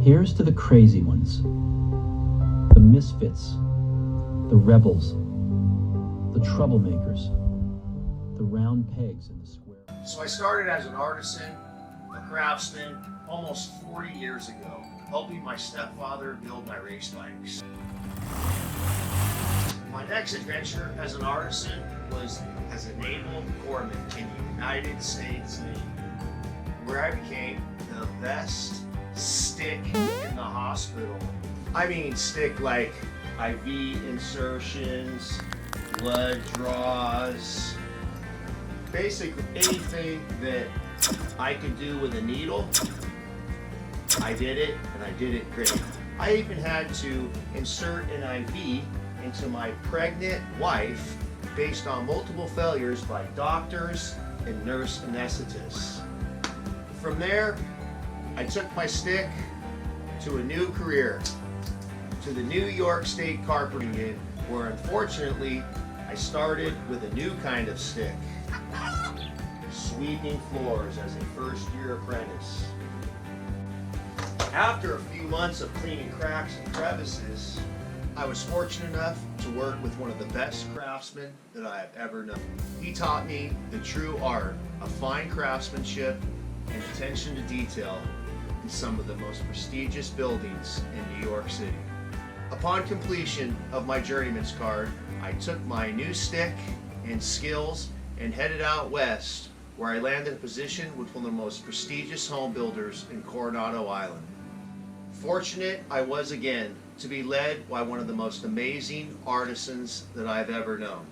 Here's to the crazy ones, the misfits, the rebels, the troublemakers, the round pegs in the square. So I started as an artisan, a craftsman, almost 40 years ago, helping my stepfather build my race bikes. My next adventure as an artisan was as a naval corpsman in the United States Navy, where I became the best stick in the hospital. I mean stick like IV insertions, blood draws, basically anything that I could do with a needle, I did it, and I did it great. I even had to insert an IV into my pregnant wife based on multiple failures by doctors and nurse anesthetists. From there, I took my stick to a new career, to the New York State Carpentry Union, where unfortunately I started with a new kind of stick, sweeping floors as a first-year apprentice. After a few months of cleaning cracks and crevices, I was fortunate enough to work with one of the best craftsmen that I have ever known. He taught me the true art of fine craftsmanship and attention to detail in some of the most prestigious buildings in New York City. Upon completion of my journeyman's card, I took my new stick and skills and headed out west, where I landed a position with one of the most prestigious home builders in Coronado Island. Fortunate I was again to be led by one of the most amazing artisans that I've ever known,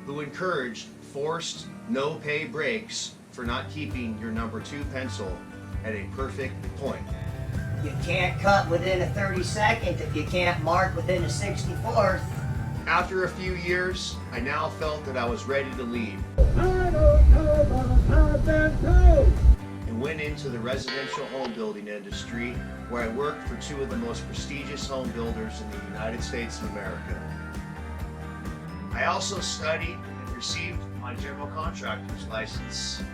who encouraged forced no-pay breaks for not keeping your number 2 pencil at a perfect point. You can't cut within a 32nd if you can't mark within a 64th. After a few years, I now felt that I was ready to leave and went into the residential home building industry, where I worked for 2 of the most prestigious home builders in the United States of America. I also studied and received my general contractor's license.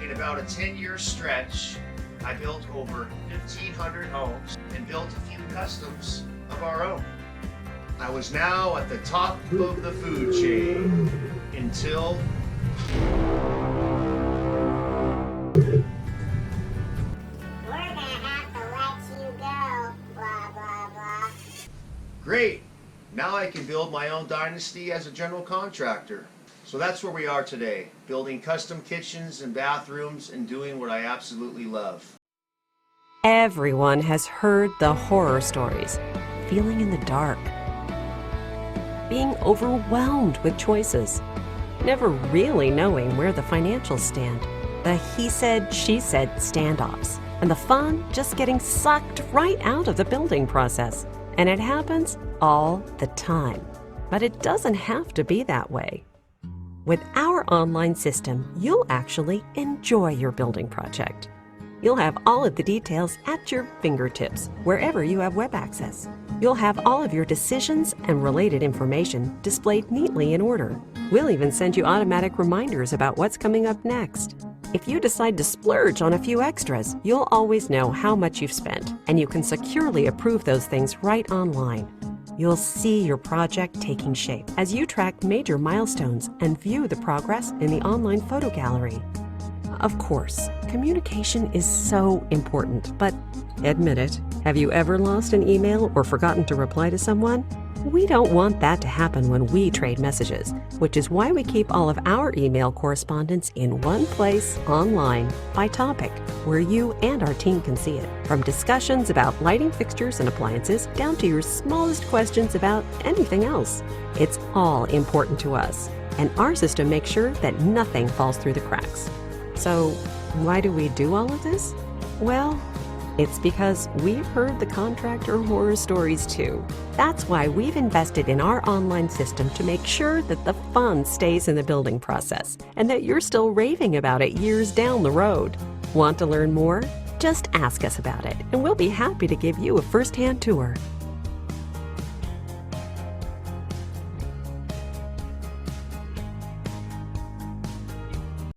In about a 10-year stretch, I built over 1,500 homes and built a few customs of our own. I was now at the top of the food chain until we're gonna have to let you go, blah, blah, blah. great, now I can build my own dynasty as a general contractor. So that's where we are today, building custom kitchens and bathrooms and doing what I absolutely love. Everyone has heard the horror stories. Feeling in the dark. Being overwhelmed with choices. Never really knowing where the financials stand. The he said, she said standoffs. And the fun just getting sucked right out of the building process. And it happens all the time. But it doesn't have to be that way. With our online system, you'll actually enjoy your building project. You'll have all of the details at your fingertips, wherever you have web access. You'll have all of your decisions and related information displayed neatly in order. We'll even send you automatic reminders about what's coming up next. If you decide to splurge on a few extras, you'll always know how much you've spent, and you can securely approve those things right online. You'll see your project taking shape as you track major milestones and view the progress in the online photo gallery. Of course, Communication is so important, but admit it, have you ever lost an email or forgotten to reply to someone? We don't want that to happen when we trade messages, which is why we keep all of our email correspondence in one place online by topic, where you and our team can see it. From discussions about lighting fixtures and appliances down to your smallest questions about anything else. It's all important to us, and our system makes sure that nothing falls through the cracks. So, why do we do all of this? Well, it's because we've heard the contractor horror stories too. That's why we've invested in our online system to make sure that the fun stays in the building process and that you're still raving about it years down the road. Want to learn more? Just ask us about it, and we'll be happy to give you a first-hand tour.